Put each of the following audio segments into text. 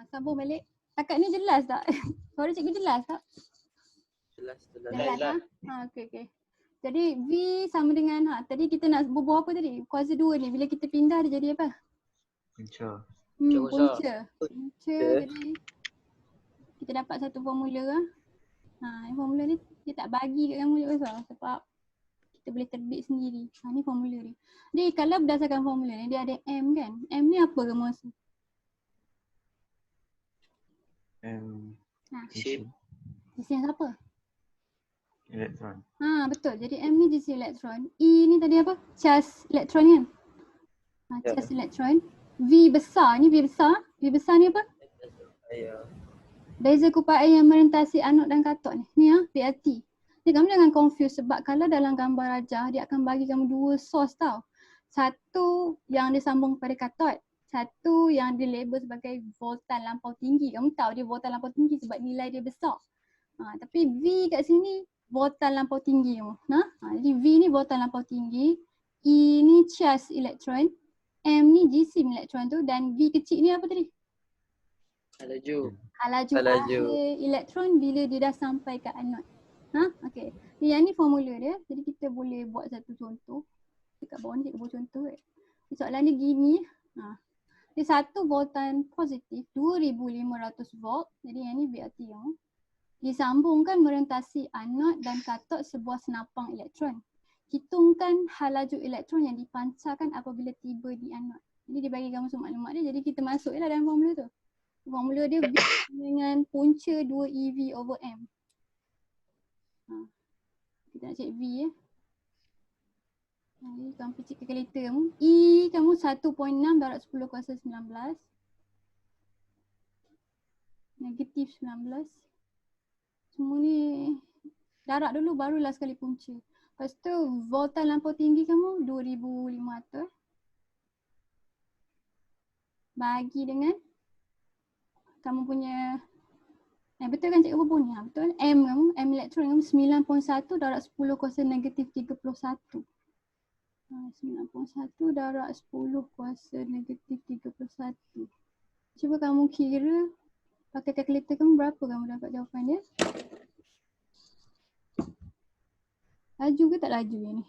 Sambung balik. Takat ni jelas tak? Suara cikgu jelas tak? Jelas. Okey. Jadi V sama dengan tadi kita nak berbual apa tadi? Kuasa 2 ni bila kita pindah dia jadi apa? Punca. Punca. Jadi kita dapat satu formula . Formula ni dia tak bagi kat kamu besar sebab kita boleh terbit sendiri. Ni formula dia. Jadi kalau berdasarkan formula ni dia ada M kan? M ni apa kamu rasa? Isi Isi yang siapa? elektron. Betul. Jadi M ni isi elektron. E ni tadi apa? Charge elektron kan? Charge elektron. V besar ni V besar ni apa? Beza kupas air yang merentasi anod dan katot ni. Ni BRT. Ni kamu jangan confuse sebab kalau dalam gambar rajah dia akan bagi kamu dua source tau. Satu yang disambung pada katot. Satu yang dilabel sebagai voltan lampau tinggi. Kamu tahu dia voltan lampau tinggi sebab nilai dia besar. Tapi V kat sini voltan lampau tinggi kamu. Jadi V ni voltan lampau tinggi. E ni charge elektron. M ni jisim elektron tu dan V kecil ni apa tadi? Halaju Akhir elektron bila dia dah sampai ke anod. Okey. Yang ni formula dia. Jadi kita boleh buat satu contoh. Dekat bawah ni kita buat contoh kan. Soalan dia gini. Dia satu voltan positif 2500 volt. Jadi yang ni BRT yang disambungkan merentasi anod dan katot sebuah senapang elektron. Hitungkan hal laju elektron yang dipancarkan apabila tiba di anod. Jadi dia bagi kamu semua maklumat dia. Jadi kita masuk je lah dalam formula tu. Formula dia V dengan punca 2 EV over M. Kita nak cek V ya. Jadi kamu percik kalkulator kamu. E kamu 1.6 darab 10 kuasa 19. Negatif 19. Semua ni darab dulu barulah sekali punca. Lepas tu voltan lampau tinggi kamu 2500. Bagi dengan kamu punya betul kan cikgu berapa ni? Betul. M kamu, M elektron kamu 9.1 darab 10 kuasa negatif 31. 9.1 darab 10 kuasa negatif 31. Cuba kamu kira pakai kalkulator kamu berapa kamu dapat jawapan dia? Laju ke tak laju yang ni?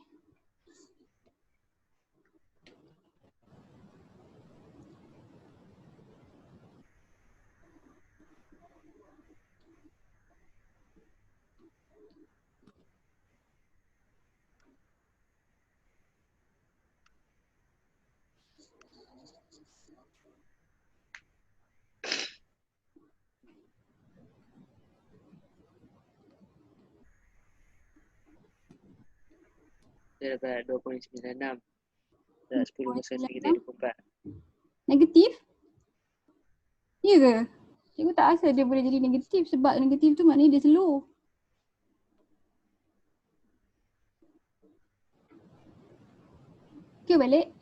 Dia dapat 2.96 dan 10 kuasa negatif 24. Negatif? Ya ke? Cikgu tak rasa dia boleh jadi negatif sebab negatif tu maknanya dia slow. Okay balik.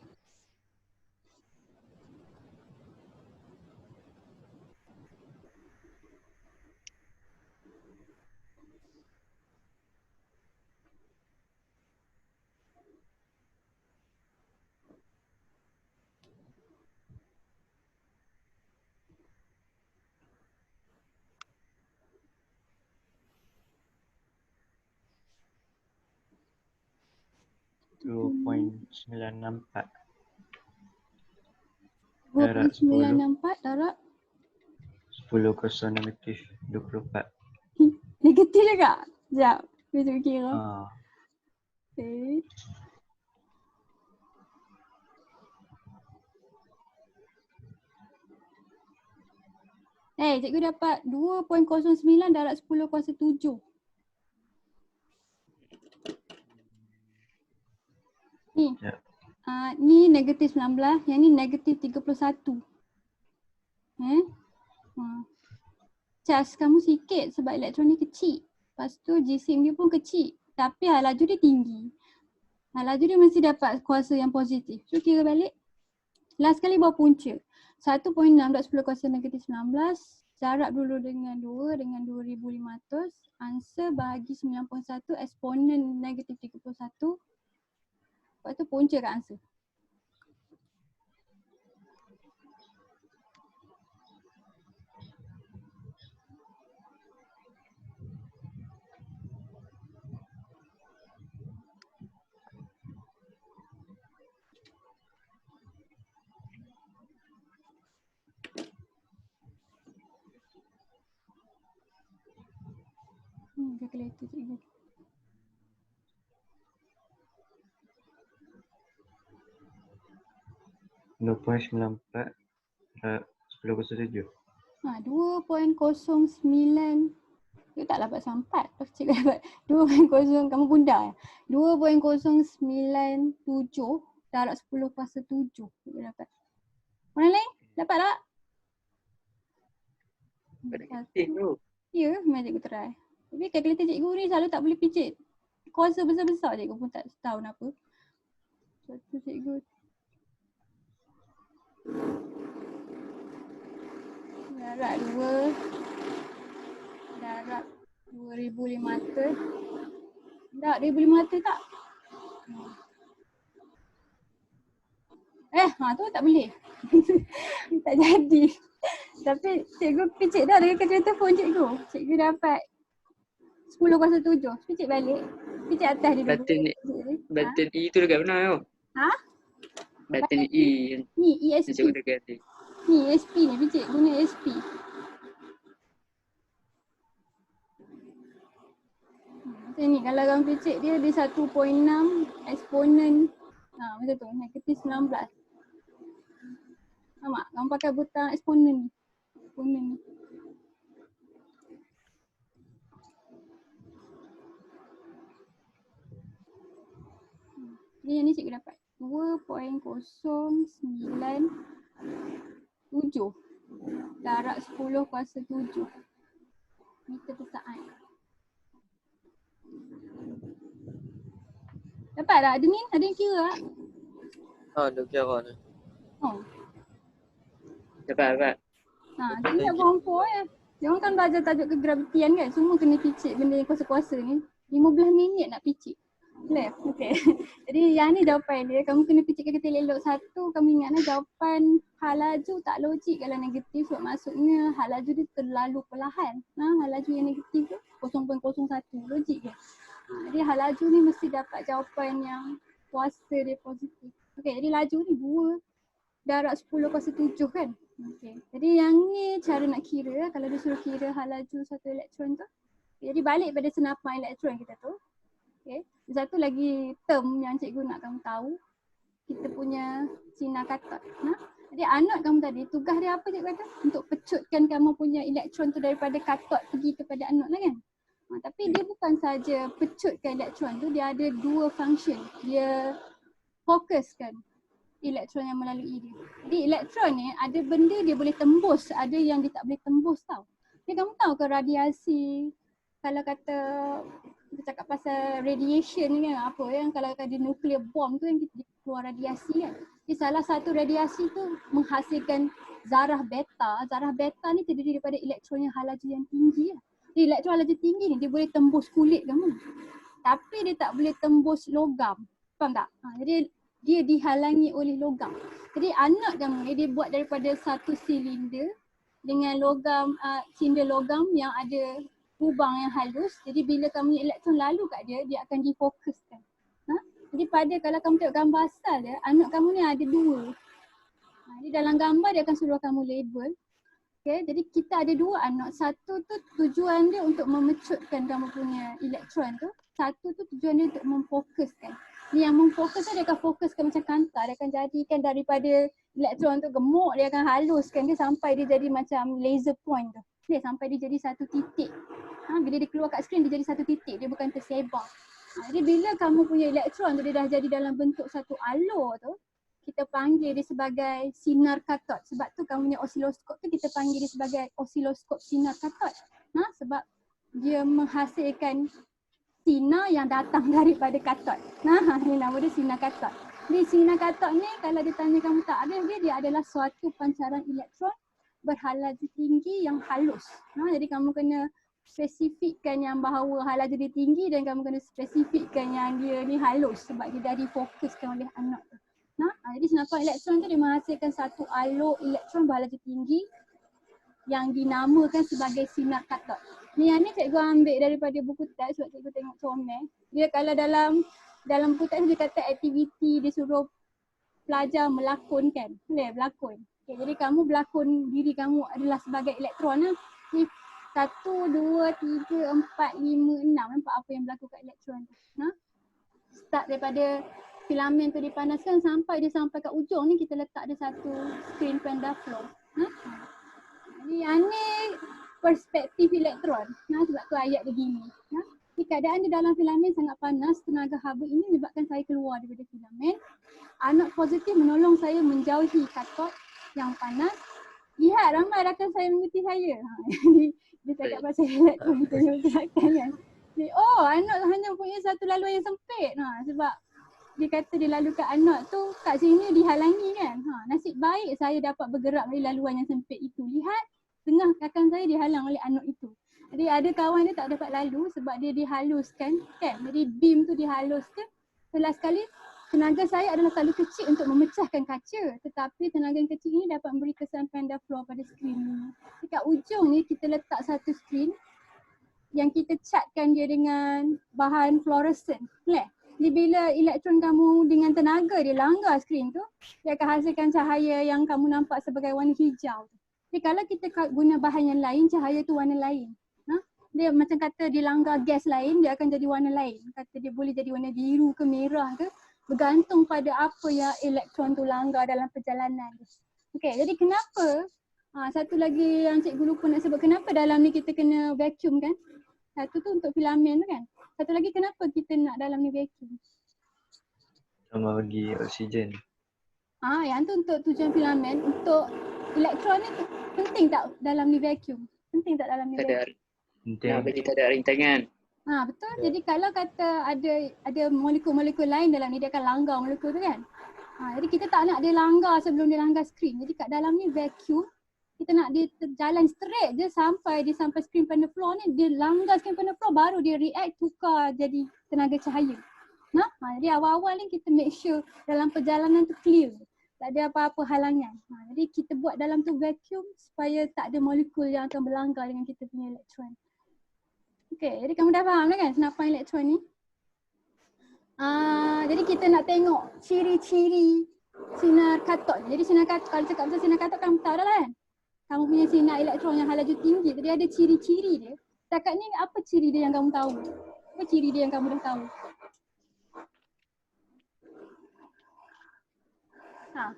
.964 2.964 darab 10 kuasa negatif 24. negatif juga? Sekejap. Kita kira. Okay. Cikgu dapat 2.09 darab 10 kuasa 7. Ni. Ni negatif 19, yang ni negatif 31. Charge kamu sikit sebab elektron ni kecil. Lepas tu jisim dia pun kecil. Tapi laju dia tinggi. Laju dia mesti dapat kuasa yang positif. So kira balik. Last kali bawa punca. 1.6 darab 10 kuasa negatif 19. Darab dulu dengan 2 dengan 2500. Answer bahagi 9.1 eksponen negatif 31. Lepas tu punca kat answer. Kalkulator cikgu. .94 10,7. 2.09. Dia tak dapat sampai. Cikgu dapat 2.0, kamu bunda ya. 2.097 darab 10 kuasa 7. Cikgu dapat. Orang lain? Dapat tak? Tu. Ya, memang cikgu try. Tapi kalkulator cikgu ni selalu tak boleh picit kuasa besar-besar, cikgu pun tak tahu kenapa. Satu cikgu. Darab 2. Darab 2,500. Tak, 2,500 tak? Tu tak boleh. Tak jadi. Tapi cikgu picit dah dengan kerja telefon cikgu. Cikgu dapat 10 kuasa 7. Picit balik. Picit atas dia dulu. Button E tu dekat mana tu? Ha? Button E yang Ni ESP. cikgu dekat ni. Ni ESP ni, picit guna ESP. Macam ni, kalau kamu picit dia 1.6 eksponen macam tu, negatif 19. Nampak? Kamu pakai butang eksponen ni. Eksponen ni. Jadi yang ni cikgu dapat 2.097 darab 10 kuasa 7 meter per saat. Dapat tak? Ada ni? Ada yang kira tak? Ada kira ni. Oh. Dapat. Dia tak form 4 ya. Dia orang kan belajar tajuk kegravitian kan. Semua kena picit benda yang kuasa-kuasa ni. 15 minit nak picit. Boleh? Okay. Jadi yang ni jawapan dia. Kamu kena picitkan kata elok satu. Kamu ingat jawapan hal laju tak logik kalau negatif. Sebab maksudnya hal laju dia terlalu perlahan. Hal laju yang negatif tu 0.01. Logik ke? Jadi hal laju ni mesti dapat jawapan yang kuasa dia positif. Okay, jadi laju ni 2 darab 10 kuasa 7 kan? Okay. Jadi yang ni cara nak kira. Kalau dia suruh kira hal laju satu elektron tu. Jadi balik pada senapan elektron kita tu. Okay. Satu lagi term yang cikgu nak kamu tahu. Kita punya sinar katot. Jadi anode kamu tadi, tugas dia apa cikgu kata? Untuk pecutkan kamu punya elektron tu daripada katot pergi kepada anode lah kan? Tapi dia bukan saja pecutkan elektron tu, dia ada dua function. Dia fokuskan elektron yang melalui dia. Jadi elektron ni ada benda dia boleh tembus, ada yang dia tak boleh tembus tau. Jadi kamu tahu ke radiasi, kalau kata kita cakap pasal radiation ni kan, apa yang kalau ada nuclear bomb tu yang kita keluar radiasi kan. Jadi salah satu radiasi tu menghasilkan zarah beta. Zarah beta ni terdiri daripada elektron yang hal laju yang tinggi lah. Jadi elektron hal laju tinggi ni dia boleh tembus kulit kamu. Tapi dia tak boleh tembus logam. Faham tak? Jadi dia dihalangi oleh logam. Jadi anode kamu ni dia buat daripada satu silinder dengan logam, silinder logam yang ada lubang yang halus. Jadi bila kamu elektron lalu kat dia, dia akan difokuskan. Jadi pada kalau kamu tengok gambar asal dia, anode kamu ni ada dua. Jadi dalam gambar dia akan suruh kamu label. Okay, jadi kita ada dua anode. Satu tu tujuan dia untuk memecutkan kamu punya elektron tu. Satu tu tujuan dia untuk memfokuskan. Ni yang memfokus tu dia akan fokuskan macam kantar. Dia akan jadikan daripada elektron tu gemuk, dia akan haluskan dia sampai dia jadi macam laser point tu. Dia sampai dia jadi satu titik. Bila dia keluar kat skrin dia jadi satu titik, dia bukan tersebar. Jadi bila kamu punya elektron tu dia dah jadi dalam bentuk satu alur tu, kita panggil dia sebagai sinar katot. Sebab tu kamu punya osiloskop tu kita panggil dia sebagai osiloskop sinar katot. Sebab dia menghasilkan sinar yang datang daripada katot. Ini nama dia sinar katot. Jadi sinar katot ni kalau ditanya kamu takrif dia adalah suatu pancaran elektron berhal laju tinggi yang halus. Jadi kamu kena spesifikkan yang bahawa hal laju dia tinggi dan kamu kena spesifikkan yang dia ni halus sebab dia dah difokuskan oleh anode tu. Jadi senapan elektron tu dia menghasilkan satu alur elektron berhalaju tinggi yang dinamakan sebagai sinar katot. Ni yang ni cikgu ambil daripada buku teks sebab cikgu tengok comel. Dia kalau dalam buku teks dia kata aktiviti dia suruh pelajar melakonkan. Boleh berlakon. Okay, jadi kamu berlakon diri kamu adalah sebagai elektron lah. Jadi 1, 2, 3, 4, 5, 6. Nampak apa yang berlaku kat elektron tu. Start daripada filamen tu dipanaskan sampai kat ujung ni, kita letak dia satu screen PandaFlow. Jadi yang ni perspektif elektron. Sebab tu ayat dia gini. Di keadaan di dalam filamen sangat panas, tenaga haba ini menyebabkan saya keluar daripada filamen. Anod positif menolong saya menjauhi katot yang panas. Lihat ramai rakan saya mengikuti saya. Dia cakap pasal elektron kita yang bergerakan kan. Oh, anod hanya punya satu laluan yang sempit. Sebab dia kata dia lalukan anod tu kat sini dihalangi kan. Nasib baik saya dapat bergerak melalui laluan yang sempit itu. Lihat, tengah rakan saya dihalang oleh anod itu. Jadi ada kawan dia tak dapat lalu sebab dia dihaluskan kan. Jadi beam tu dihaluskan. Last sekali tenaga saya adalah terlalu kecil untuk memecahkan kaca. Tetapi tenaga yang kecil ini dapat memberi kesan PandaFlow pada skrin ini. Dekat ujung ni kita letak satu skrin yang kita catkan dia dengan bahan fluorescent. Jadi bila elektron kamu dengan tenaga dia langgar skrin tu, dia akan hasilkan cahaya yang kamu nampak sebagai warna hijau. Jadi kalau kita guna bahan yang lain, cahaya tu warna lain. Dia macam kata dia langgar gas lain, dia akan jadi warna lain. Kata dia boleh jadi warna biru ke merah ke, bergantung pada apa yang elektron tu langgar dalam perjalanan dia. Okay, jadi kenapa, satu lagi yang cikgu lupa nak sebut, kenapa dalam ni kita kena vacuum kan? Satu tu untuk filamen tu kan? Satu lagi kenapa kita nak dalam ni vacuum? Sama bagi oksigen. Yang tu untuk tujuan filamen. Untuk elektron ni penting tak dalam ni vacuum? Penting tak dalam ni vacuum? Penting. Bagi tak ada rintangan. Betul. Jadi kalau kata ada molekul-molekul lain dalam ni, dia akan langgar molekul tu kan. Jadi kita tak nak dia langgar sebelum dia langgar skrin. Jadi kat dalam ni vacuum, kita nak dia jalan straight je sampai screen PandaFlow ni, dia langgar screen PandaFlow baru dia react tukar jadi tenaga cahaya. Jadi awal-awal ni kita make sure dalam perjalanan tu clear. Tak ada apa-apa halangan. Jadi kita buat dalam tu vacuum supaya tak ada molekul yang akan berlanggar dengan kita punya elektron. Okay, jadi kamu dah faham dah kan senapan elektron ni? Jadi kita nak tengok ciri-ciri sinar katot. Jadi sinar katot, kalau cakap pasal sinar katot kamu tahu dah lah kan? Kamu punya sinar elektron yang halaju tinggi, jadi ada ciri-ciri dia. Setakat ni apa ciri dia yang kamu tahu? Apa ciri dia yang kamu dah tahu?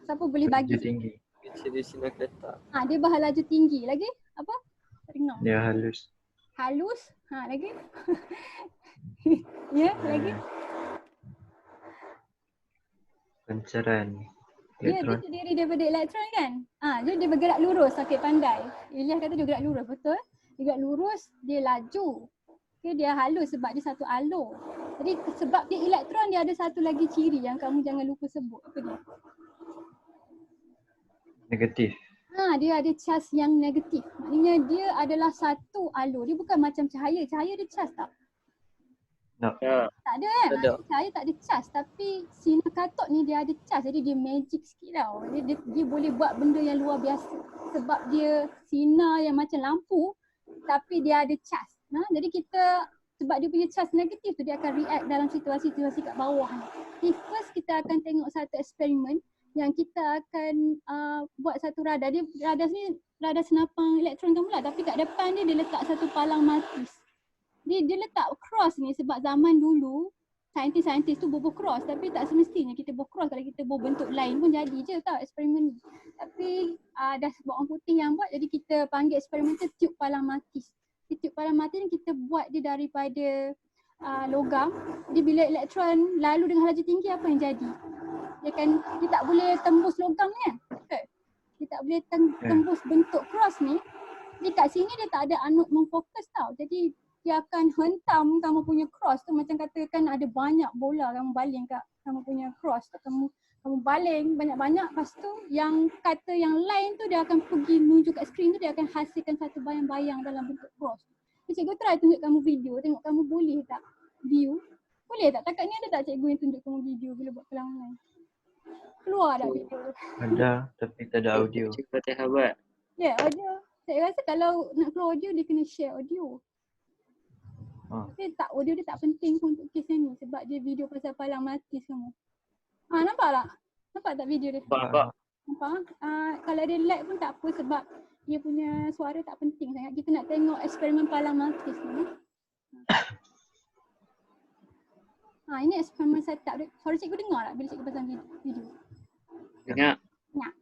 Siapa boleh bagi? Laju tinggi. Ciri sinar kereta. Dia berhalaju tinggi. Lagi? Apa? Tak dengar. Dia halus. Halus? Lagi? Ya, lagi? Pancaran Dia elektron. terdiri daripada elektron kan? Jadi dia bergerak lurus. Okey, pandai. Ilyas kata dia bergerak lurus, betul? Dia bergerak lurus, dia laju. Okay, dia halus sebab dia satu alur. Jadi sebab dia elektron, dia ada satu lagi ciri yang kamu jangan lupa sebut. Apa dia? Negatif. Dia ada charge yang negatif. Maknanya dia adalah satu alur. Dia bukan macam cahaya. Cahaya ada charge tak? No. Tak ada kan? Ada. Cahaya tak ada charge. Tapi sinar katot ni dia ada charge. Jadi dia magic sikit tau. Dia boleh buat benda yang luar biasa. Sebab dia sinar yang macam lampu tapi dia ada charge. Jadi kita, sebab dia punya charge negatif tu, dia akan react dalam situasi-situasi kat bawah ni. Jadi first kita akan tengok satu eksperimen yang kita akan buat satu radar. Radar ni radar senapan elektron kamu lah, tapi kat depan dia letak satu palang matis. Dia letak cross ni sebab zaman dulu saintis-saintis tu bubuh cross, tapi tak semestinya kita bubuh cross. Kalau kita bubuh bentuk lain pun jadi je tau eksperimen ni. Tapi dah sebab orang putih yang buat, jadi kita panggil eksperimen tu tiup palang matis. Tiup palang matis ni kita buat dia daripada logam. Jadi bila elektron lalu dengan laju tinggi, apa yang jadi? Dia tak boleh tembus logam ni kan? Okay. Dia tak boleh tembus bentuk cross ni. Jadi kat sini dia tak ada anod memfokus tau. Jadi dia akan hentam kamu punya cross tu, macam katakan ada banyak bola kamu baling kat kamu punya cross. Kamu baling banyak-banyak, lepas tu yang kata yang lain tu dia akan pergi menuju kat skrin tu, dia akan hasilkan satu bayang-bayang dalam bentuk cross. Jadi cikgu try tunjuk kamu video, tengok kamu boleh tak view? Boleh tak? Takat ni ada tak cikgu yang tunjuk kamu video bila buat perlawanan? Keluar tak video tu? Ada, tapi tak ada audio. Cikgu Fatihah buat. Ya, audio. Saya rasa kalau nak keluar audio dia kena share audio. Tapi tak, audio dia tak penting pun untuk kes ni sebab dia video pasal palang matis kamu. Nampak tak? Nampak tak video dia? Nampak. Nampak? Kalau dia lag pun tak apa sebab dia punya suara tak penting sangat. Kita nak tengok eksperimen Palang Maltese ni. Ini eksperimen setup dia. Suara cikgu dengar tak bila cikgu pasang video? Dengar. Dengar.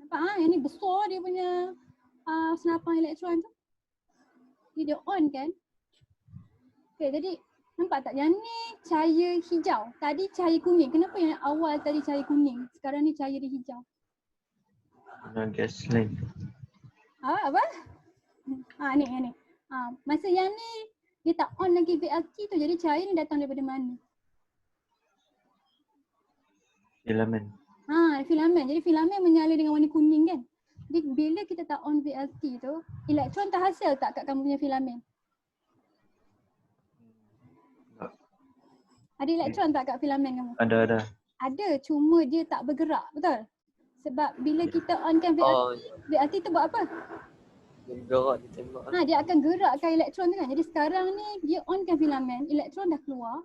Nampak yang ni besar dia punya senapan elektron tu. Dia on kan. Okay, jadi nampak tak? Yang ni cahaya hijau. Tadi cahaya kuning. Kenapa yang awal tadi cahaya kuning? Sekarang ni cahaya dia hijau. Guna gas line. Apa? Ni. Masa yang ni dia tak on lagi VLT tu, jadi cahaya ni datang daripada mana? Filamen. Filamen. Jadi filamen menyala dengan warna kuning kan? Jadi bila kita tak on VLT tu, elektron terhasil tak kat kamu punya filamen? Tak. Ada elektron tak kat filamen kamu? Ada. Ada, cuma dia tak bergerak, betul? Sebab bila kita onkan VLT tu buat apa? Dia bergerak, dia tembak. Dia akan gerakkan elektron tu kan. Jadi sekarang ni dia onkan filamen, elektron dah keluar.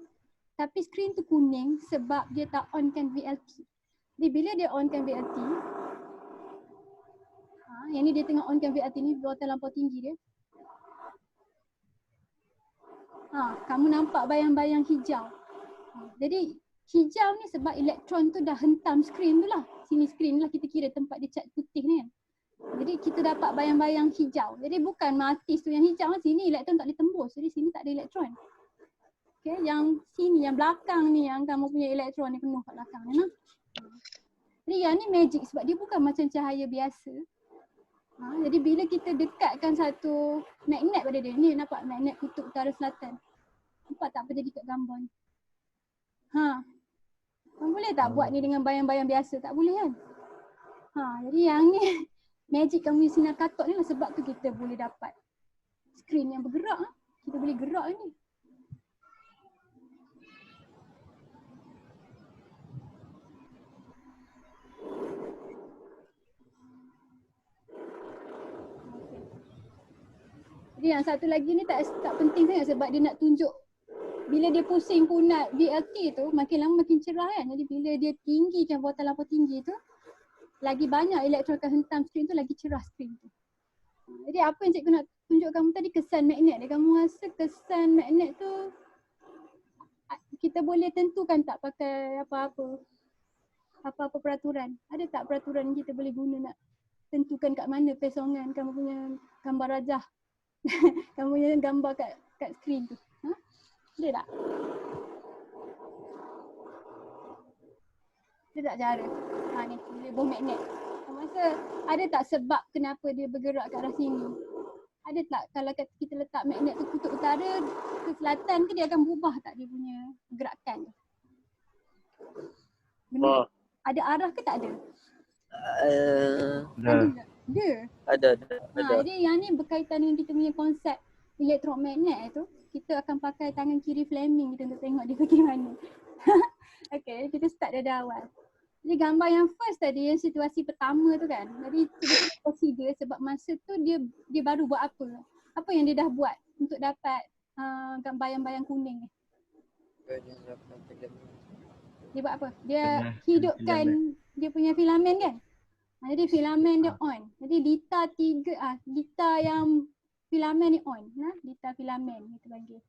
Tapi skrin tu kuning sebab dia tak onkan VLT. Jadi bila dia onkan VLT, yang ni dia tengah onkan VLT ni, voltage lampau tinggi dia. Kamu nampak bayang-bayang hijau. Jadi hijau ni sebab elektron tu dah hentam skrin tu lah. Sini skrin lah, kita kira tempat dia cat putih ni kan. Jadi kita dapat bayang-bayang hijau. Jadi bukan Maltese tu yang hijau, sini elektron tak boleh tembus. Jadi sini tak ada elektron. Okay, yang sini, yang belakang ni yang kamu punya elektron ni penuh kat belakang ni. Jadi yang ni magic sebab dia bukan macam cahaya biasa. Jadi bila kita dekatkan satu magnet pada dia, ni nampak magnet kutub utara selatan. Nampak tak apa jadi kat gambar ni? Kamu boleh tak buat ni dengan bayang-bayang biasa? Tak boleh kan? Jadi yang ni magic kamu sinar katot ni lah, sebab tu kita boleh dapat skrin yang bergerak. Kita boleh gerak ni. Jadi yang satu lagi ni tak penting sangat sebab dia nak tunjuk bila dia pusing punat VLT tu makin lama makin cerah kan. Jadi bila dia tinggikan voltage lampau tinggi tu, lagi banyak elektron akan hentam skrin tu, lagi cerah skrin tu. Jadi apa yang cikgu nak tunjuk kamu tadi, kesan magnet dia. Kamu rasa kesan magnet tu kita boleh tentukan tak pakai apa-apa peraturan? Ada tak peraturan kita boleh guna nak tentukan kat mana pesongan kamu punya gambar rajah? Kamu punya gambar kat skrin tu. Ada tak? Ada tak cara? Ni, label magnet. Kamu rasa ada tak sebab kenapa dia bergerak kat arah sini? Ada tak kalau kita letak magnet tu kutub utara ke selatan ke, dia akan berubah tak dia punya gerakan tu? Ada arah ke tak ada? Ada. Jadi yang ni berkaitan dengan kita punya konsep elektromagnet tu. Kita akan pakai tangan kiri Fleming kita untuk tengok dia bagaimana. Okay, kita start dari awal. Jadi gambar yang first tadi, yang situasi pertama tu kan. Jadi kita consider sebab masa tu dia baru buat apa. Apa yang dia dah buat untuk dapat bayang-bayang kuning ni. Dia buat apa? Dia hidupkan dia punya filamen kan. Jadi filamen dia on. Jadi dita yang filamen ni on. Dita filamen kita panggil.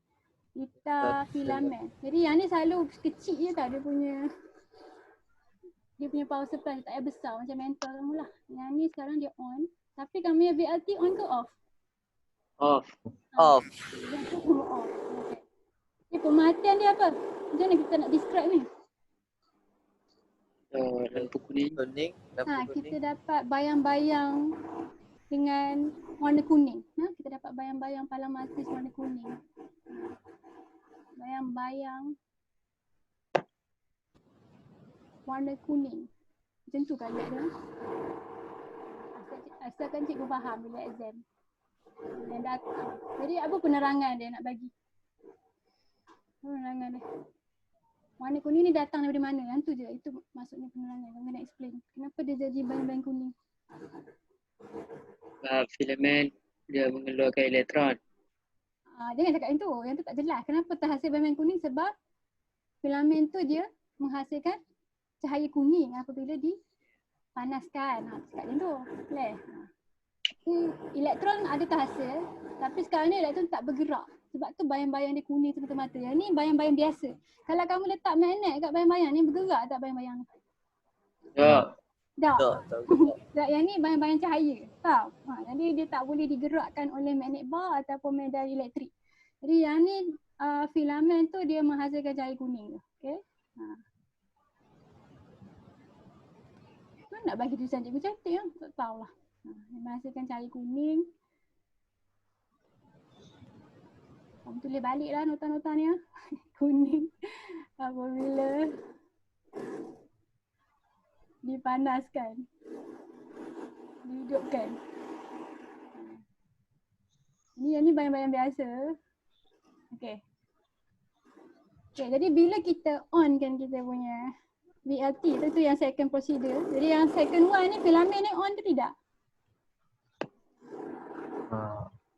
Dita filamen. Jadi yang ni selalu kecil je tau dia punya power supply, tak payah besar macam mentor kamu lah. Yang ni sekarang dia on. Tapi kamu punya VLT on ke off? Off. Off. Dia tu semua off. Okay. Ni pemerhatian dia apa? Macam mana kita nak describe ni? Lampu kuning. Kita dapat bayang-bayang dengan warna kuning. Kita dapat bayang-bayang Palang Maltese warna kuning. Bayang-bayang warna kuning. Macam tu kan dia. Asalkan cikgu faham bila exam. Yang datang. Jadi apa penerangan dia nak bagi? Penerangan dia. Warna kuning ni datang daripada mana? Yang tu je. Itu maksudnya penerangan. Kamu nak explain. Kenapa dia jadi bayang-bayang kuning? Filamen dia mengeluarkan elektron. Jangan cakap yang tu. Yang tu tak jelas. Kenapa terhasil bayang-bayang kuning? Sebab filamen tu dia menghasilkan cahaya kuning apabila dipanaskan. Cakap macam tu. Boleh? Elektron ada hasil, tapi sekarang ni elektron tak bergerak. Sebab tu bayang-bayang dia kuning semata-mata. Yang ni bayang-bayang biasa. Kalau kamu letak magnet kat bayang-bayang ni, bergerak tak bayang-bayang ni? Tak. Tak. Tak. Tak, yang ni bayang-bayang cahaya. Faham? Jadi dia tak boleh digerakkan oleh magnet bar ataupun medan elektrik. Jadi yang ni filamen tu dia menghasilkan cahaya kuning tu. Okay? Nak bagi tulisan cikgu cantik lah. Tak tahulah. Dia menghasilkan cahaya kuning. Kamu tulis balik lah nota-nota ni lah. Kuning apabila dipanaskan, dihidupkan. Yang ni bayang-bayang biasa. Okay, jadi bila kita on kan kita punya VLT tu yang second procedure. Jadi yang second one ni filamen ni on ke tidak?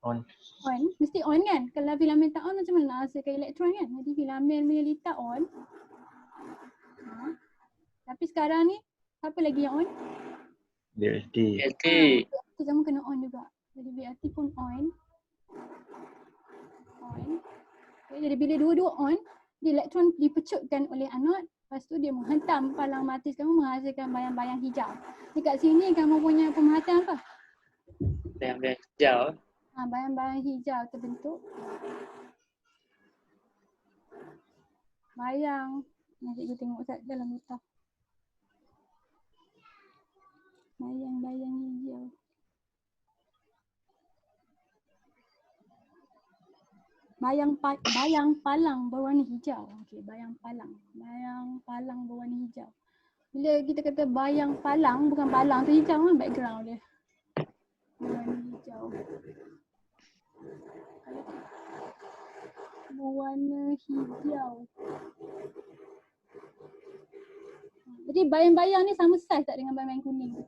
On. On, mesti on kan? Kalau filamen tak on macam mana nak hasilkan elektron kan? Jadi filamen punya litar on. Tapi sekarang ni apa lagi yang on? DLT. LT. VLT kamu kena on juga. Jadi VLT pun on. Okay, jadi bila dua-dua on, elektron dipecutkan oleh anod. Lepas tu dia menghentam palang matis kamu menghasilkan bayang-bayang hijau. Dekat sini kamu punya pemerhatian apa? Bayang-bayang hijau. Bayang-bayang hijau terbentuk. Bayang. Nanti cikgu tengok dalam nota. Bayang-bayang hijau. Bayang palang berwarna hijau. Okey, bayang palang berwarna hijau. Bila kita kata bayang palang, bukan palang tu hijau lah background dia. Berwarna hijau. Berwarna hijau. Jadi bayang-bayang ni sama saiz tak dengan bayang-bayang kuning?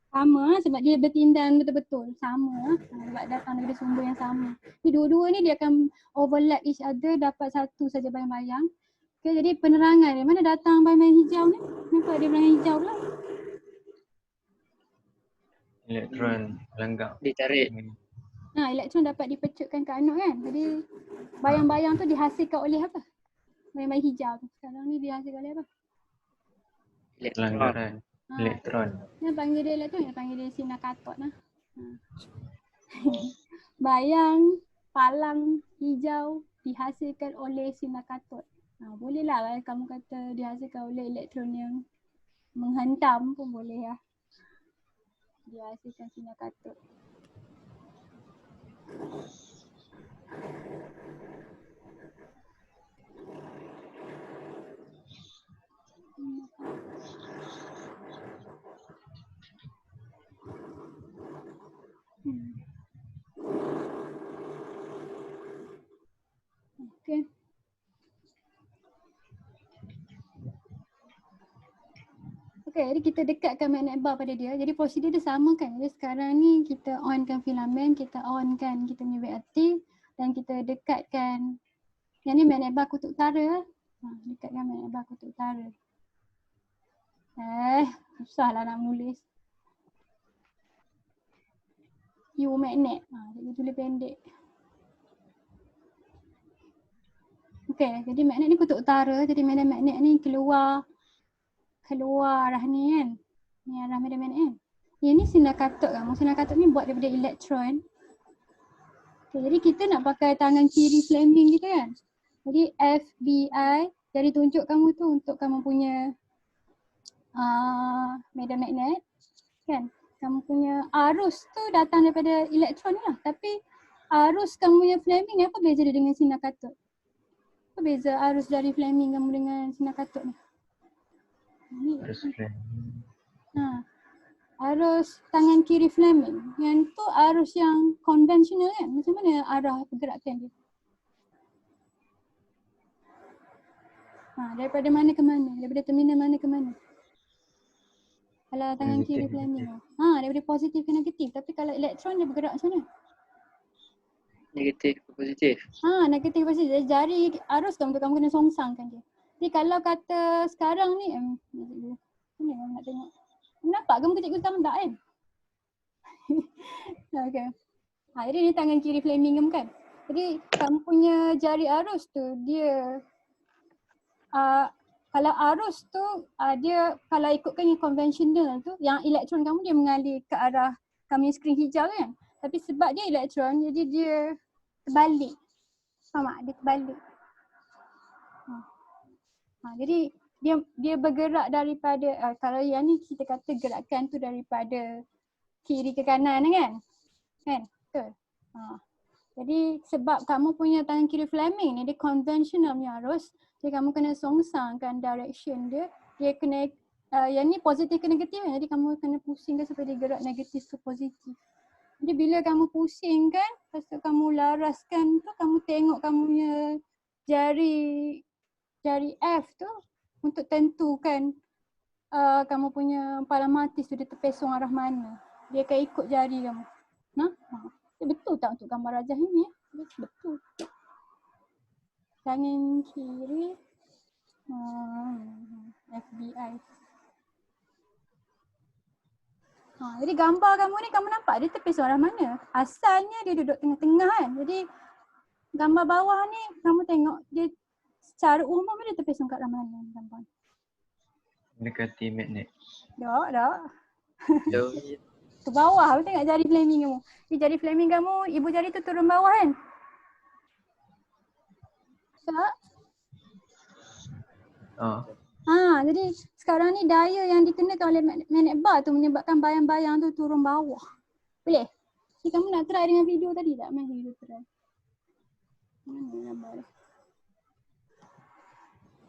Sama sebab dia bertindan betul-betul. Sama sebab datang dari sumber yang sama. Jadi dua-dua ni dia akan overlap each other, dapat satu saja bayang-bayang. Okay, jadi penerangan dia, mana datang bayang-bayang hijau ni? Kenapa ada bayang hijau pula? Elektron langgar. Ditarik. Elektron dapat dipecutkan ke anod kan? Jadi bayang-bayang tu dihasilkan oleh apa? Bayang-bayang hijau tu. Sekarang ni dihasilkan oleh apa? Langgaran. Elektron. Yang panggil dia elektron, yang panggil dia sinar katod lah. Bayang palang hijau dihasilkan oleh sinar katod. Bolehlah kamu kata dihasilkan oleh elektron yang menghentam pun boleh lah. Dihasilkan sinar katod. Okay. Okay, jadi kita dekatkan magnet bar pada dia. Jadi prosedur dia sama kan. Jadi sekarang ni kita onkan filamen, kita onkan kita punya VLT dan kita dekatkan. Yang ni magnet bar kutub utara. Dekatkan magnet bar kutub utara. Susahlah nak menulis. U magnet. Jadi tulis pendek. Okay, jadi magnet ni kutub utara. Jadi medan magnet ni keluar arah ni kan. Ni arah medan magnet kan. Yang ni sinar katod kan. Sinar katod ni buat daripada elektron. Okay, jadi kita nak pakai tangan kiri Fleming kita kan. Jadi FBI, jadi tunjuk kamu tu untuk kamu punya medan magnet kan. Kamu punya arus tu datang daripada elektron ni lah. Tapi arus kamu punya Fleming ni apa beza dia dengan sinar katod? Apa beza arus dari Fleming kamu dengan sinar katod ni? Arus Fleming. Arus tangan kiri Fleming. Yang tu arus yang konvensional kan? Macam mana arah pergerakan dia? Daripada mana ke mana? Daripada terminal mana ke mana? Kalau tangan kiri Fleming. Daripada positif ke negatif. Tapi kalau elektron dia bergerak macam mana? Negatif ke positif? Negatif ke positif. Jari arus kamu kena songsangkan dia. Jadi kalau kata sekarang ni, nak tengok. Nampak ke muka cikgu sekarang tak kan? Okay. Jadi ni tangan kiri Fleming kan. Jadi kamu punya jari arus tu dia kalau arus tu dia kalau ikutkan yang konvensional tu yang elektron kamu dia mengalir ke arah kamu yang skrin hijau kan. Tapi sebab dia elektron jadi dia terbalik. Faham tak? Dia terbalik. Jadi dia bergerak daripada kalau yang ni kita kata gerakan tu daripada kiri ke kanan kan? Kan? Betul. Jadi sebab kamu punya tangan kiri Fleming ni dia konvensional punya arus, jadi kamu kena songsangkan direction dia kena yang ni positif ke negatif kan? Jadi kamu kena pusingkan supaya dia gerak negatif ke positif. Jadi bila kamu pusingkan, lepas tu kamu laraskan tu, kamu tengok kamu punya jari F tu untuk tentukan kamu punya palamatis tu dia terpesong arah mana. Dia akan ikut jari kamu. Betul tak untuk gambar rajah ini ya? Betul. Tangan kiri FBI. Jadi gambar kamu ni kamu nampak dia terpesong arah mana? Asalnya dia duduk tengah-tengah kan. Jadi gambar bawah ni kamu tengok dia secara umum dia terpesong kat arah mana gambar. Mendekati magnet. Tak. Jauh. Ke bawah, kamu tengok jari Fleming kamu. Jari Fleming kamu, ibu jari tu turun bawah kan? Tak? Jadi sekarang ni daya yang dikenakan oleh magnet bar tu menyebabkan bayang-bayang tu turun bawah. Boleh? Jadi kamu nak try dengan video tadi tak? Main video try. Mana gambar dia?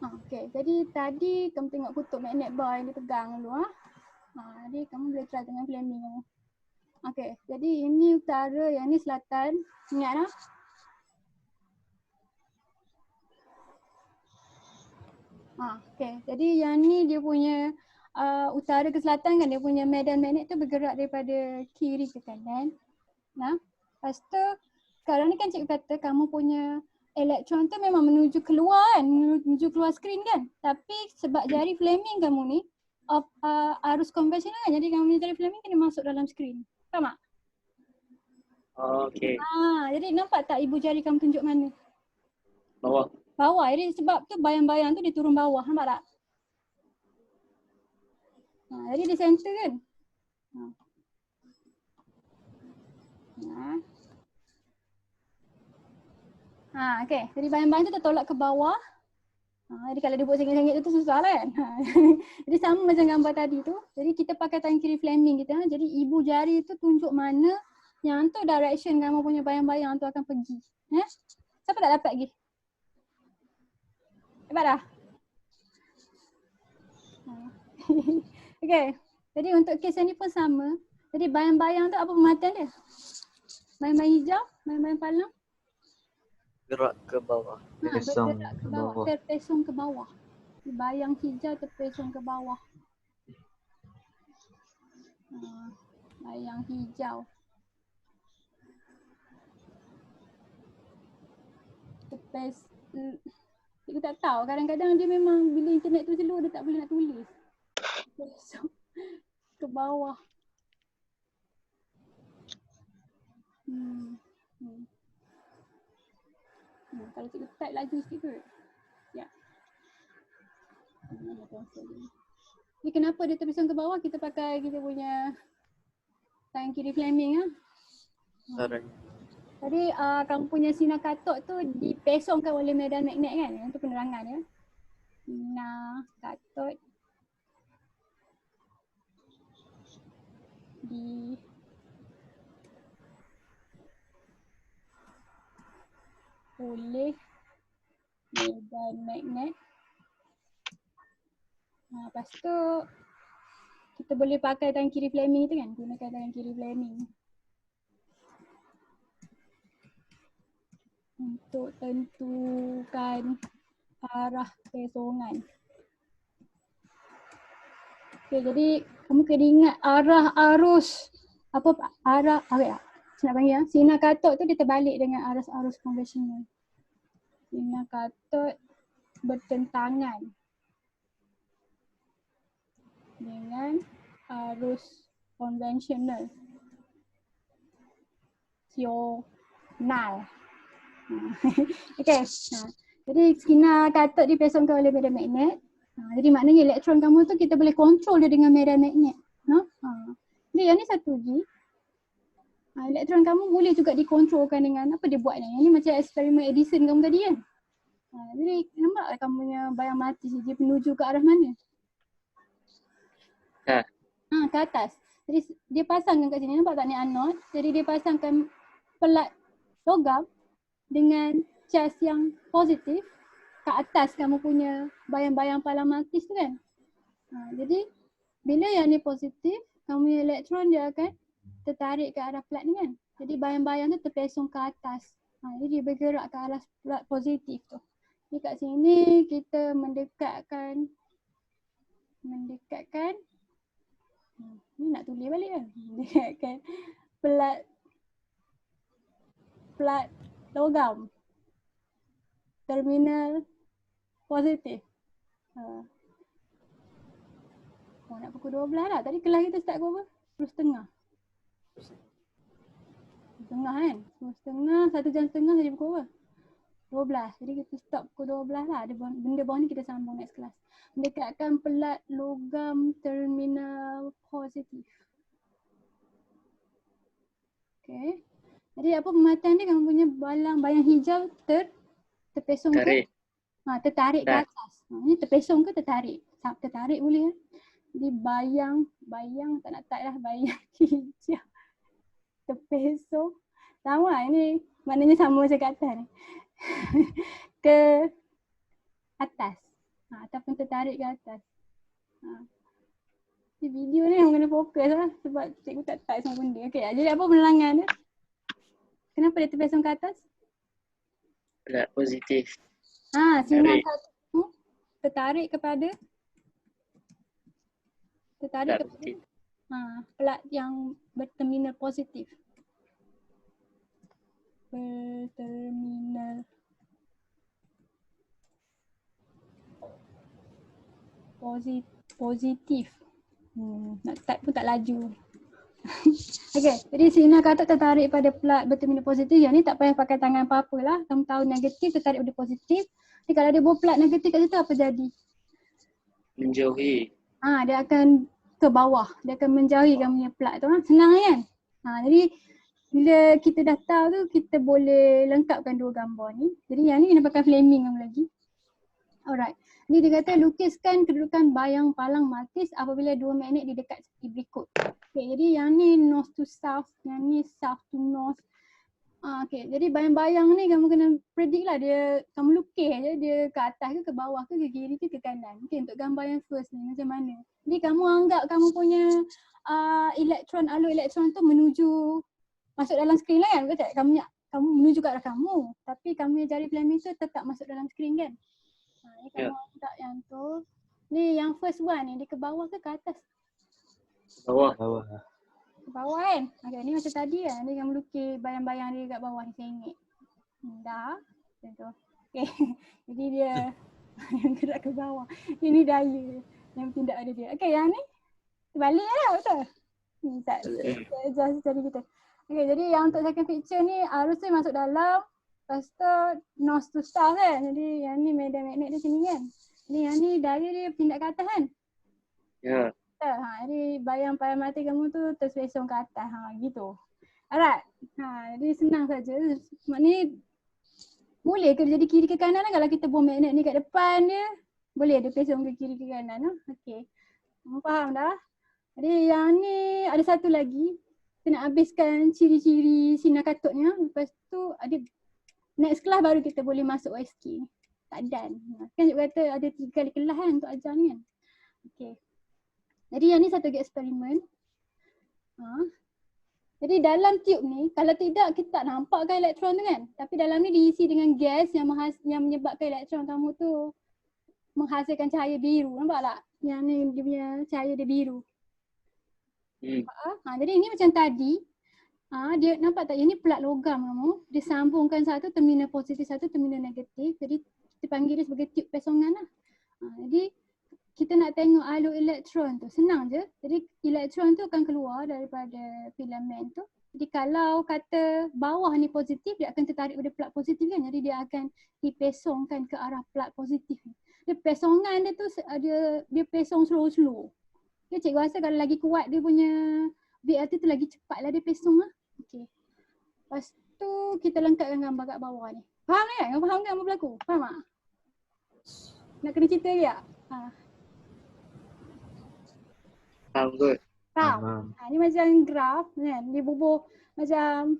Okay, jadi tadi kamu tengok kutub magnet bar yang dia pegang dulu. Jadi kamu boleh try dengan Fleming kamu. Okay, jadi ini utara, yang ni selatan. Ingat tak? Okay, jadi yang ni dia punya utara ke selatan kan, dia punya medan magnet tu bergerak daripada kiri ke kanan. Lepas tu sekarang ni kan cikgu kata kamu punya elektron tu memang menuju keluar kan, menuju keluar skrin kan. Tapi sebab jari Fleming kamu ni arus konvensional kan, jadi kamu punya jari Fleming kena masuk dalam skrin. Faham tak? Okay. Jadi nampak tak ibu jari kamu tunjuk mana? Bawah. Bawah. Jadi sebab tu bayang-bayang tu dia turun bawah. Nampak tak? Jadi dia center kan? Okay. Jadi bayang-bayang tu tertolak ke bawah. Jadi kalau dia buat sengit-sengit tu susah lah kan? Jadi sama macam gambar tadi tu. Jadi kita pakai tangan kiri Fleming kita. Jadi ibu jari tu tunjuk mana yang tu direction kamu punya bayang-bayang tu akan pergi. Siapa tak dapat lagi? Dapat dah? Okay. Jadi untuk kes yang ni pun sama. Jadi bayang-bayang tu apa pemakaian dia? Bayang-bayang hijau? Bayang-bayang palang? Gerak ke bawah. Terpesong Bergerak ke bawah. Terpesong ke bawah. Bayang hijau terpesong ke bawah. Bayang hijau. Cikgu tak tahu. Kadang-kadang dia memang bila internet tu slow dia tak boleh nak tulis. Terpesong ke bawah. Kalau cikgu type laju sikit kot. Ya. Jadi kenapa dia terpesong ke bawah? Kita pakai kita punya tangan kiri Fleming Caranya. Tadi kamu punya sinar katot tu dipesongkan oleh medan magnet kan? Itu penerangan ya. Sinar katot oleh medan magnet. Lepas tu kita boleh pakai tangan kiri Fleming tu kan? Gunakan tangan kiri Fleming untuk tentukan arah pesongan. Okay, jadi kamu kena ingat arah arus arah saya nak panggil sinar katot tu dia terbalik dengan arus konvensional. Sinar katot bertentangan dengan arus konvensional. Ha. Okay. Jadi sinar kathod dipesongkan oleh medan magnet. Jadi maknanya elektron kamu tu kita boleh kontrol dia dengan medan magnet. Jadi yang ni 1G. Elektron kamu boleh juga dikontrolkan dengan apa dia buat ni. Yang ni macam eksperimen Edison kamu tadi kan. Jadi nampak tak kamu punya bayang mati dia menuju ke arah mana? Ke atas. Jadi dia pasangkan kat sini, nampak tak ni anode. Jadi dia pasangkan pelat logam dengan charge yang positif ke atas kamu punya bayang-bayang palang magnetis tu kan. Jadi bila yang ni positif, kamu punya elektron dia akan tertarik ke arah pelat ni kan. Jadi bayang-bayang tu terpesong ke atas. Jadi dia bergerak ke arah pelat positif tu. Jadi kat sini kita mendekatkan ni nak tulis balik kan. Mendekatkan pelat logam terminal positif. Nak pukul 12 lah. Tadi kelas kita start pukul berapa? 10:30. 10:30 kan? 10:30, 1 jam setengah jadi pukul berapa? 12. Jadi kita stop pukul 12 lah. Ada benda bawah ni kita sambung next kelas. Mendekatkan pelat logam terminal positif. Okay. Jadi apa pematang dia, kamu punya bayang hijau terpesong ke? Tertarik ke atas. Ni terpesong ke tertarik? Tertarik boleh kan? Jadi bayang tak nak type lah, bayang hijau terpesong. Sama lah, ini maknanya sama macam kat atas ni. Ke atas. Ataupun tertarik ke atas. Di video ni yang kena fokus lah sebab cikgu tak type semua benda. Okay, jadi apa penerangan dia? Kenapa dia terpesong ke atas? Pelat positif. Sinar satu tertarik kepada pelat yang berterminal positif. Berterminal positif. Nak type pun tak laju. Okay, jadi sinar kathod tertarik pada pelat berterminal positif. Yang ni tak payah pakai tangan apa-apa lah. Kamu tahu negatif tertarik pada positif. Jadi kalau dia bawa pelat negatif kat situ apa jadi? Menjauhi. Dia akan ke bawah. Dia akan menjauhi kamu punya pelat tu. Senang kan? Jadi bila kita dah tahu tu, kita boleh lengkapkan dua gambar ni. Jadi yang ni kena pakai flaming kamu lagi. Alright. Jadi dia kata lukiskan kedudukan bayang palang magnetis apabila dua magnet di dekat seperti berikut. Okay, jadi yang ni north to south, yang ni south to north. Okay, jadi bayang-bayang ni kamu kena predict lah dia, kamu lukis je dia ke atas ke bawah ke kiri ke kanan. Okay, untuk gambar yang first ni macam mana. Jadi kamu anggap kamu punya alur elektron tu menuju masuk dalam skrin lah kan. Betul tak? Kamu menuju ke arah kamu, tapi kamu yang jari flaming tu tetap masuk dalam skrin kan. Ni kamu anggap yang tu. Ni yang first one ni, dia ke bawah ke atas? Bawah. Ke bawah kan? Okay, ni macam tadi kan. Ni kamu lukis bayang-bayang dia kat bawah ni sengit. Dah. Macam tu. Okay. Jadi dia yang gerak ke bawah. Ini daya yang tindak ada dia. Okay, yang ni terbalik lah, betul? Tak adjust tadi kita. Okay, jadi yang untuk second picture ni arusnya masuk dalam. Lepas tu north to south kan. Jadi yang ni medan magnet dia sini kan. Jadi yang ni daya dia pindah ke atas kan. Ya. Jadi bayang palang mati kamu tu terpesong ke atas. Gitu. Alright. Jadi senang saja. Maknanya boleh ke jadi kiri ke kanan lah kalau kita buang magnet ni kat depan dia. Boleh dia pesong ke kiri ke kanan. Okay. Kamu faham dah? Jadi yang ni ada satu lagi. Kita nak habiskan ciri-ciri sinar kathodnya. Lepas tu ada next kelas baru kita boleh masuk OSK. Tak done. Kan cikgu kata ada 3 kali kelas kan untuk ajar ni kan. Okay. Jadi yang ni satu lagi eksperimen. Jadi dalam tube ni, kalau tidak kita tak nampakkan elektron tu kan. Tapi dalam ni diisi dengan gas yang menyebabkan elektron kamu tu menghasilkan cahaya biru. Nampak tak? Yang ni dia punya cahaya dia biru. Jadi ini macam tadi. Dia nampak tak? Yang ni pelat logam kamu. Dia sambungkan satu terminal positif, satu terminal negatif. Jadi kita panggil dia sebagai tube pesongan lah. Jadi kita nak tengok alur elektron tu, senang je. Jadi elektron tu akan keluar daripada filament tu. Jadi kalau kata bawah ni positif, dia akan tertarik pada plug positif kan. Jadi dia akan dipesongkan ke arah plug positif. Dia pesongan dia tu dia pesong slow-slow. Ya, cikgu rasa kalau lagi kuat dia punya BLT tu lagi cepatlah dia pesong lah. Okey. Lepas tu kita lengkapkan gambar kat bawah ni. Faham kan? Faham kan apa berlaku? Faham tak? Nak kena cerita lagi tak? Faham kot. Faham? Ni macam graf kan. Dia bubuh macam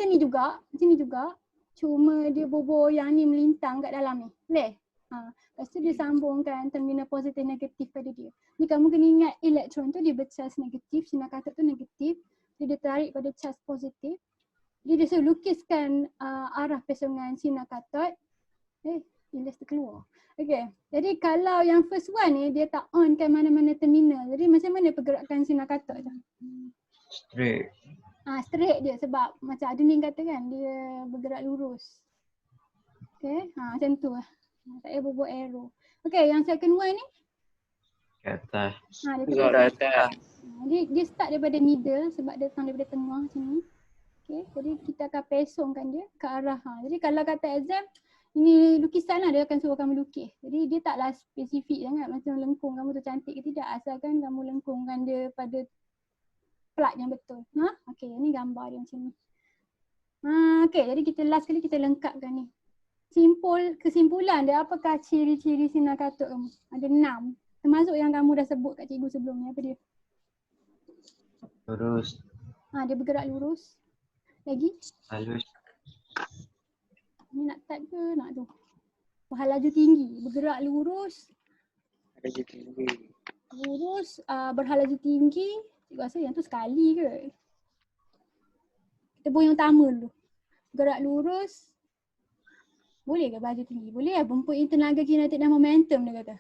ni juga. Macam ni juga. Cuma dia bubuh yang ni melintang kat dalam ni. Boleh? Lepas tu dia sambungkan terminal positif negatif pada dia. Ni kamu kena ingat elektron tu dia bercharge negatif, sinar katot tu negatif. Dia tarik pada charge positif. Dia selalu lukiskan arah pesongan sinar katot. Ilas terkeluar. Okay. Jadi kalau yang first one ni dia tak on kan mana-mana terminal. Jadi macam mana pergerakan sinar katot tu? Straight. Straight je sebab macam Adeline kata kan dia bergerak lurus. Okay. Macam tu lah. Tak payah buat arrow. Okay, yang second one ni? Kat atas. Dia Gerak ke atas. dia start daripada middle sebab dia datang daripada tengah macam ni. Okay, jadi kita akan pesongkan dia ke arah. Jadi kalau kata exam, ini lukisan lah dia akan suruh kamu lukis. Jadi dia taklah spesifik sangat macam lengkung kamu tu cantik ke tidak. Asalkan kamu lengkungkan dia pada plug yang betul. Okay, ni gambar dia macam ni. Okay, jadi kita last kali kita lengkapkan ni. Kesimpulan dia, apakah ciri-ciri sinar katot kamu? Ada 6. Termasuk yang kamu dah sebut kat cikgu sebelum ni. Apa dia? Lurus. Dia bergerak lurus. Lagi? Halus. Ni nak type ke nak tu? Berhalaju tinggi. Bergerak lurus. Halaju tinggi. Lurus, berhalaju tinggi. Cikgu rasa yang tu sekali ke? Kita buat yang utama dulu. Bergerak lurus. Boleh ke berhalaju tinggi? Boleh lah. Mempunyai tenaga kinetik dan momentum dia kata.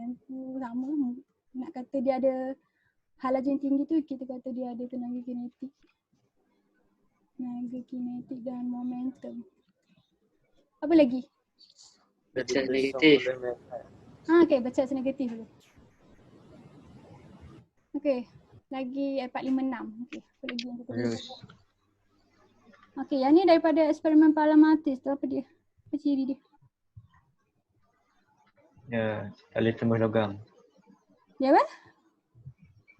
Yang tu sama. Nak kata dia ada halaju yang tinggi tu, kita kata dia ada tenaga kinetik. Tenaga kinetik dan momentum. Apa lagi? Bercharge negatif. Okay, bercharge negatif dulu. Okay, lagi 456. Okay, apa lagi yang kita Halus. Okay, yang ni daripada eksperimen Palamatis tu, apa dia? Apa ciri dia? Ya, tak boleh tembus logam. Dia apa?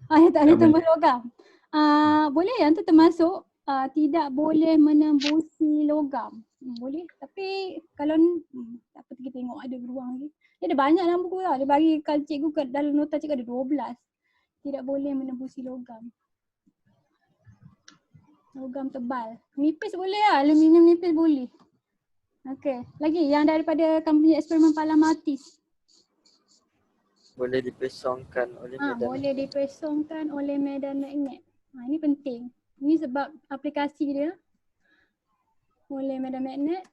Dia tak boleh tembus logam. Boleh yang tu termasuk tidak boleh menembusi logam. Boleh, tapi kalau tak apa kita tengok ada beruang lagi. Dia ada banyak dalam buku tau. Dia bagi kalau cikgu dalam nota cikgu ada 12. Tidak boleh menembusi logam. Logam tebal. Nipis boleh lah, aluminium nipis boleh. Okay, lagi yang daripada kamu punya eksperimen Palamatis. Boleh dipesongkan oleh medan. Boleh dipesongkan oleh medan magnet. Ini penting. Ini sebab aplikasi dia oleh medan magnet.